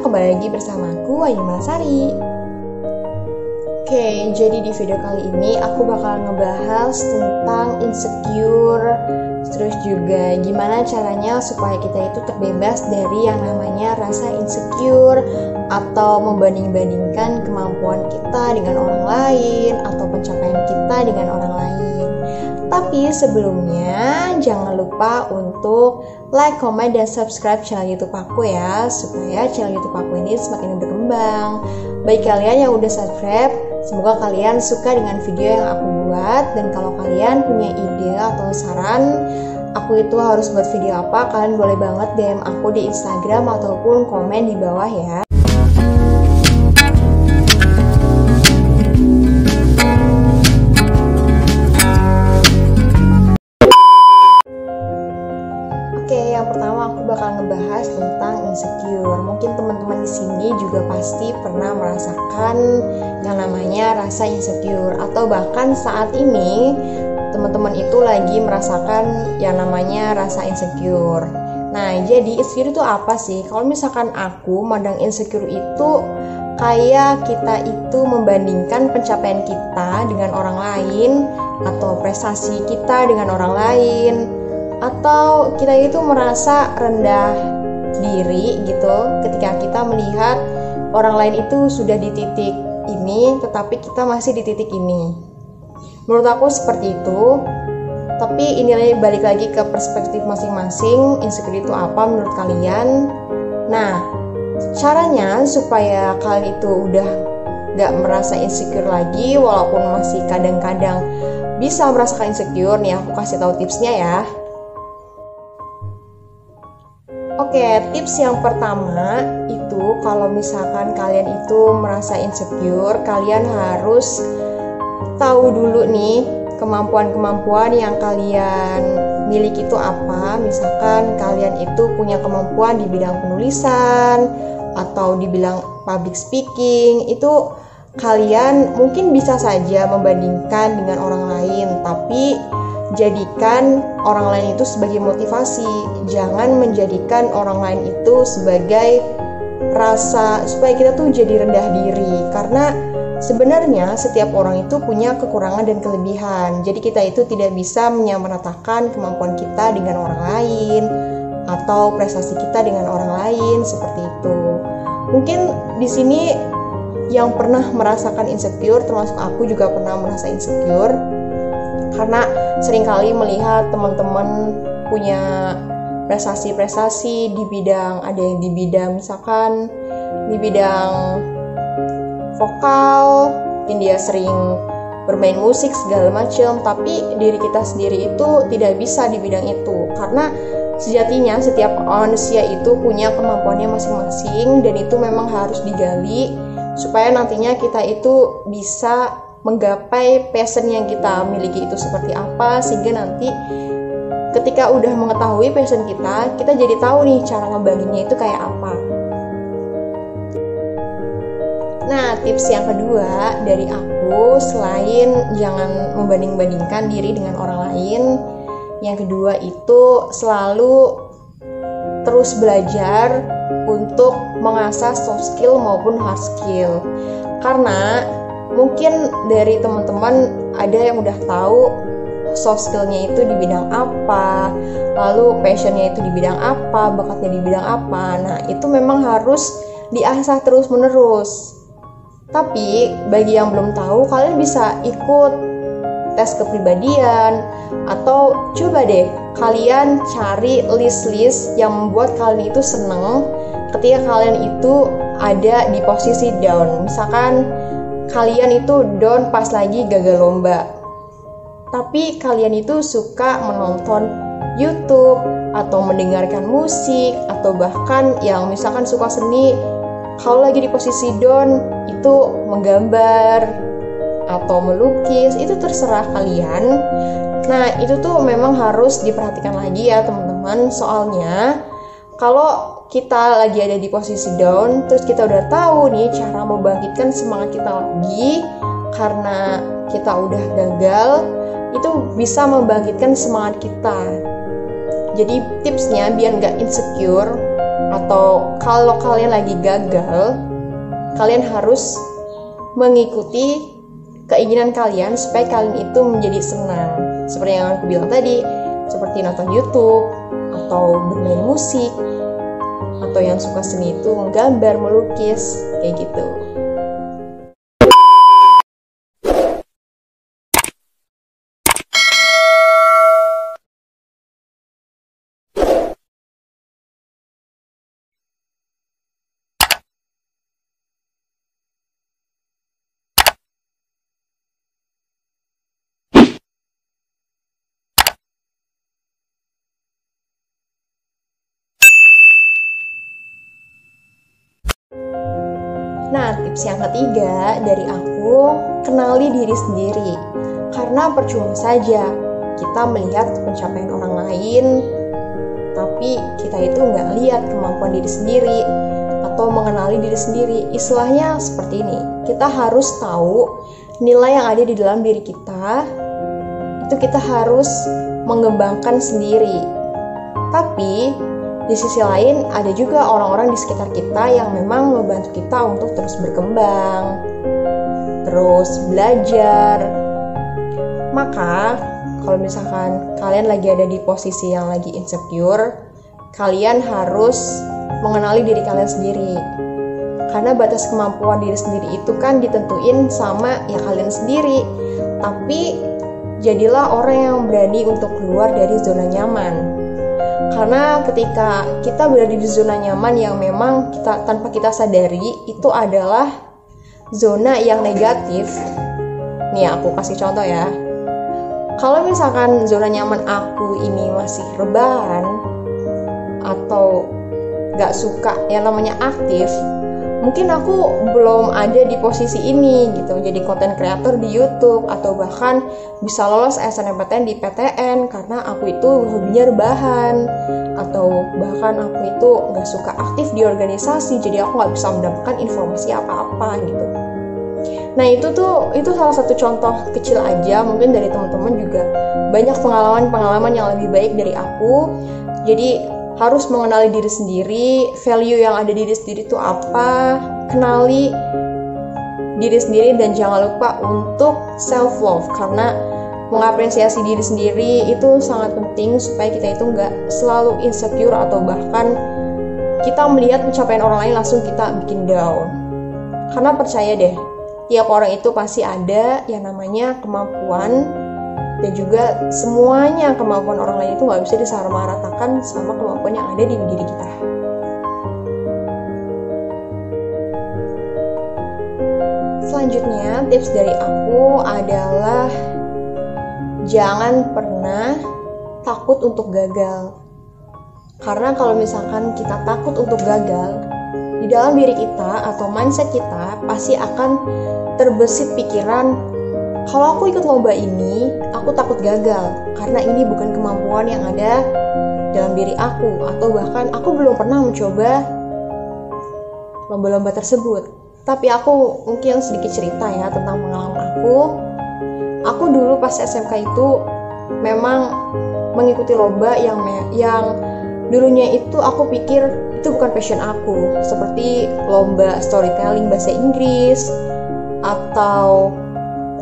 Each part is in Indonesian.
kembali lagi bersamaku Ayu Malasari. Oke, jadi di video kali ini aku bakal ngebahas tentang insecure, terus juga gimana caranya supaya kita itu terbebas dari yang namanya rasa insecure atau membanding-bandingkan kemampuan kita dengan orang lain atau pencapaian kita dengan orang lain. Tapi sebelumnya jangan lupa untuk like, comment, dan subscribe channel YouTube aku ya, supaya channel YouTube aku ini semakin berkembang. Bagi kalian yang udah subscribe, semoga kalian suka dengan video yang aku buat. Dan kalau kalian punya ide atau saran aku itu harus buat video apa, kalian boleh banget DM aku di Instagram ataupun komen di bawah ya. Yang pertama aku bakal ngebahas tentang insecure. Mungkin teman-teman di sini juga pasti pernah merasakan yang namanya rasa insecure, atau bahkan saat ini teman-teman itu lagi merasakan yang namanya rasa insecure. Nah, jadi insecure itu apa sih? Kalau misalkan aku mandang insecure itu kayak kita itu membandingkan pencapaian kita dengan orang lain, atau prestasi kita dengan orang lain, atau kita itu merasa rendah diri gitu ketika kita melihat orang lain itu sudah di titik ini tetapi kita masih di titik ini. Menurut aku seperti itu. Tapi ini balik lagi ke perspektif masing-masing, insecure itu apa menurut kalian. Nah, caranya supaya kalian itu udah gak merasa insecure lagi, walaupun masih kadang-kadang bisa merasakan insecure nih, aku kasih tahu tipsnya ya. Oke, tips yang pertama itu kalau misalkan kalian itu merasa insecure, kalian harus tahu dulu nih kemampuan-kemampuan yang kalian miliki itu apa. Misalkan kalian itu punya kemampuan di bidang penulisan atau di bidang public speaking, itu kalian mungkin bisa saja membandingkan dengan orang lain, tapi jadikan orang lain itu sebagai motivasi. Jangan menjadikan orang lain itu sebagai rasa supaya kita tuh jadi rendah diri, karena sebenarnya setiap orang itu punya kekurangan dan kelebihan. Jadi kita itu tidak bisa menyamaratakan kemampuan kita dengan orang lain atau prestasi kita dengan orang lain seperti itu. Mungkin di sini yang pernah merasakan insecure, termasuk aku juga pernah merasa insecure, karena seringkali melihat teman-teman punya prestasi-prestasi di bidang, ada yang di bidang misalkan di bidang vokal, mungkin dia sering bermain musik segala macam, tapi diri kita sendiri itu tidak bisa di bidang itu. Karena sejatinya setiap manusia itu punya kemampuannya masing-masing, dan itu memang harus digali supaya nantinya kita itu bisa menggapai passion yang kita miliki itu seperti apa, sehingga nanti ketika udah mengetahui passion kita jadi tahu nih cara ngebaginya itu kayak apa. Nah, tips yang kedua dari aku, selain jangan membanding-bandingkan diri dengan orang lain, yang kedua itu selalu terus belajar untuk mengasah soft skill maupun hard skill. Karena mungkin dari teman-teman ada yang udah tahu soft skillnya itu di bidang apa, lalu passionnya itu di bidang apa, bakatnya di bidang apa. Nah, itu memang harus diasah terus-menerus. Tapi bagi yang belum tahu, kalian bisa ikut tes kepribadian, atau coba deh kalian cari list-list yang membuat kalian itu seneng ketika kalian itu ada di posisi down. Misalkan kalian itu down pas lagi gagal lomba, tapi kalian itu suka menonton YouTube atau mendengarkan musik, atau bahkan yang misalkan suka seni, kalau lagi di posisi down itu menggambar atau melukis, itu terserah kalian. Nah, itu tuh memang harus diperhatikan lagi ya teman-teman. Soalnya kalau kita lagi ada di posisi down, terus kita udah tahu nih cara membangkitkan semangat kita lagi karena kita udah gagal, itu bisa membangkitkan semangat kita. Jadi tipsnya biar nggak insecure, atau kalau kalian lagi gagal, kalian harus mengikuti keinginan kalian supaya kalian itu menjadi senang. Seperti yang aku bilang tadi, seperti nonton YouTube atau bermain musik, atau yang suka seni itu menggambar, melukis, kayak gitu. Nah, tips yang ketiga dari aku, kenali diri sendiri. Karena percuma saja kita melihat pencapaian orang lain, tapi kita itu nggak lihat kemampuan diri sendiri atau mengenali diri sendiri. Istilahnya seperti ini, kita harus tahu nilai yang ada di dalam diri kita, itu kita harus mengembangkan sendiri. Tapi di sisi lain ada juga orang-orang di sekitar kita yang memang membantu kita untuk terus berkembang, terus belajar. Maka kalau misalkan kalian lagi ada di posisi yang lagi insecure, kalian harus mengenali diri kalian sendiri. Karena batas kemampuan diri sendiri itu kan ditentuin sama ya kalian sendiri. Tapi jadilah orang yang berani untuk keluar dari zona nyaman. Karena ketika kita berada di zona nyaman yang memang tanpa kita sadari itu adalah zona yang negatif. Nih aku kasih contoh ya. Kalau misalkan zona nyaman aku ini masih rebahan atau gak suka yang namanya aktif, mungkin aku belum ada di posisi ini gitu, jadi konten kreator di YouTube atau bahkan bisa lolos SNMPTN di PTN karena aku itu hobinya rebahan, atau bahkan aku itu gak suka aktif di organisasi, jadi aku gak bisa mendapatkan informasi apa-apa gitu. Nah itu salah satu contoh kecil aja, mungkin dari teman-teman juga banyak pengalaman-pengalaman yang lebih baik dari aku. Jadi harus mengenali diri sendiri, value yang ada di diri sendiri itu apa, kenali diri sendiri, dan jangan lupa untuk self love, karena mengapresiasi diri sendiri itu sangat penting supaya kita itu nggak selalu insecure atau bahkan kita melihat pencapaian orang lain langsung kita bikin down. Karena percaya deh, tiap orang itu pasti ada yang namanya kemampuan, dan juga semuanya kemampuan orang lain itu nggak bisa disamaratakan sama kemampuan yang ada di diri kita. Selanjutnya, tips dari aku adalah jangan pernah takut untuk gagal. Karena kalau misalkan kita takut untuk gagal, di dalam diri kita atau mindset kita pasti akan terbesit pikiran, kalau aku ikut lomba ini, aku takut gagal karena ini bukan kemampuan yang ada dalam diri aku, atau bahkan aku belum pernah mencoba lomba-lomba tersebut. Tapi aku mungkin sedikit cerita ya tentang pengalaman aku. Aku dulu pas SMK itu memang mengikuti lomba yang dulunya itu aku pikir itu bukan passion aku, seperti lomba storytelling bahasa Inggris atau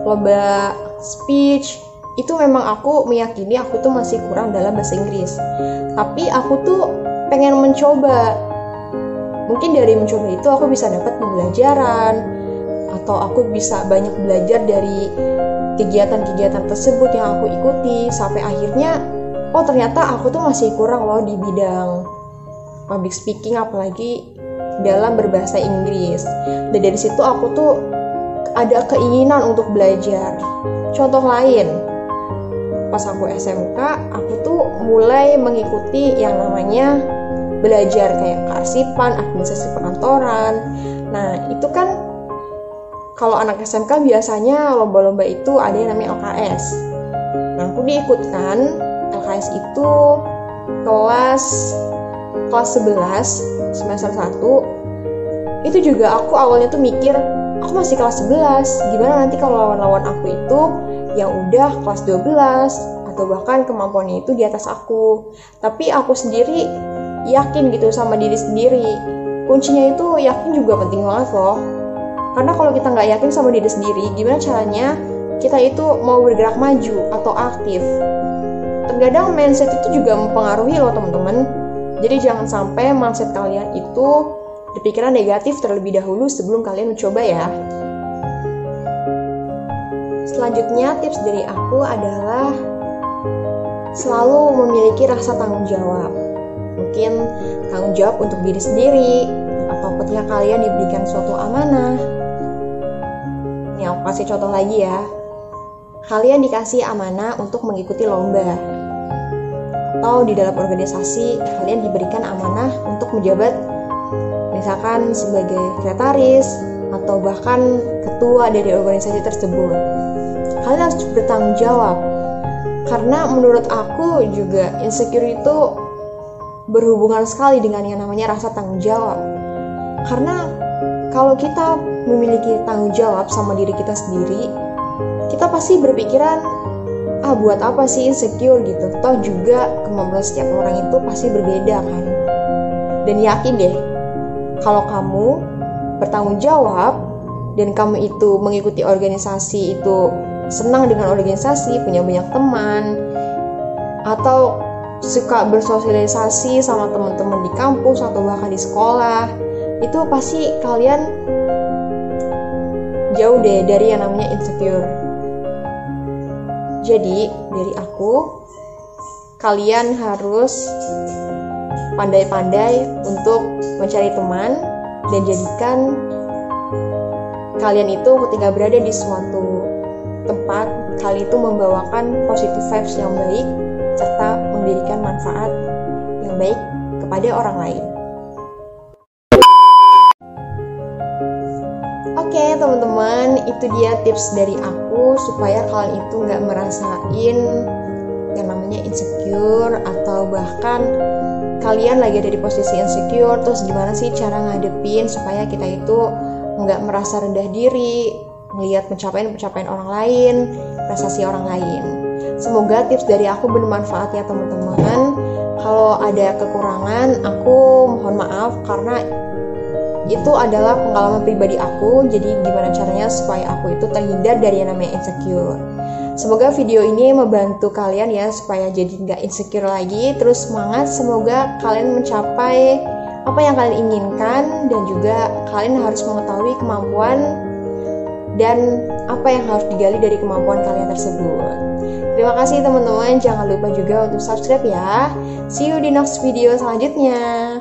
lomba speech. Itu memang aku meyakini aku tuh masih kurang dalam bahasa Inggris, tapi aku tuh pengen mencoba. Mungkin dari mencoba itu aku bisa dapat pembelajaran, atau aku bisa banyak belajar dari kegiatan-kegiatan tersebut yang aku ikuti, sampai akhirnya oh ternyata aku tuh masih kurang loh di bidang public speaking, apalagi dalam berbahasa Inggris. Dan dari situ aku tuh ada keinginan untuk belajar. Contoh lain, pas aku SMK, aku tuh mulai mengikuti yang namanya belajar kayak kearsipan, administrasi perkantoran. Nah, itu kan kalau anak SMK biasanya lomba-lomba itu ada yang namanya LKS. Nah, aku diikutkan LKS itu kelas 11 semester 1. Itu juga aku awalnya tuh mikir, aku masih kelas 11, gimana nanti kalau lawan-lawan aku itu yang udah kelas 12 atau bahkan kemampuannya itu di atas aku. Tapi aku sendiri yakin gitu sama diri sendiri. Kuncinya itu yakin juga penting banget loh. Karena kalau kita nggak yakin sama diri sendiri, gimana caranya kita itu mau bergerak maju atau aktif? Terkadang mindset itu juga mempengaruhi loh teman-teman. Jadi jangan sampai mindset kalian itu berpikiran negatif terlebih dahulu sebelum kalian mencoba ya. Selanjutnya tips dari aku adalah selalu memiliki rasa tanggung jawab. Mungkin tanggung jawab untuk diri sendiri, atau ketika kalian diberikan suatu amanah. Nih aku kasih contoh lagi ya. Kalian dikasih amanah untuk mengikuti lomba. Atau di dalam organisasi kalian diberikan amanah untuk menjabat misalkan sebagai sekretaris atau bahkan ketua dari organisasi tersebut. Kalian harus bertanggung jawab. Karena menurut aku juga insecure itu berhubungan sekali dengan yang namanya rasa tanggung jawab. Karena kalau kita memiliki tanggung jawab sama diri kita sendiri, kita pasti berpikiran, buat apa sih insecure gitu. Toh juga kemampuan setiap orang itu pasti berbeda kan. Dan yakin deh, kalau kamu bertanggung jawab dan kamu itu mengikuti organisasi itu senang dengan organisasi, punya banyak teman, atau suka bersosialisasi sama teman-teman di kampus atau bahkan di sekolah, itu pasti kalian jauh deh dari yang namanya insecure. Jadi dari aku, kalian harus pandai-pandai untuk mencari teman dan jadikan kalian itu ketika berada di suatu tempat, kalian itu membawakan positive vibes yang baik serta memberikan manfaat yang baik kepada orang lain. Oke teman-teman, itu dia tips dari aku supaya kalian itu nggak merasain yang namanya insecure, atau bahkan kalian lagi ada di posisi insecure, terus gimana sih cara ngadepin supaya kita itu nggak merasa rendah diri melihat pencapaian orang lain, prestasi orang lain. Semoga tips dari aku bermanfaat ya teman-teman. Kalau ada kekurangan, aku mohon maaf karena itu adalah pengalaman pribadi aku. Jadi gimana caranya supaya aku itu terhindar dari yang namanya insecure. Semoga video ini membantu kalian ya supaya jadi nggak insecure lagi. Terus semangat, semoga kalian mencapai apa yang kalian inginkan, dan juga kalian harus mengetahui kemampuan dan apa yang harus digali dari kemampuan kalian tersebut. Terima kasih teman-teman, jangan lupa juga untuk subscribe ya. See you di next video selanjutnya.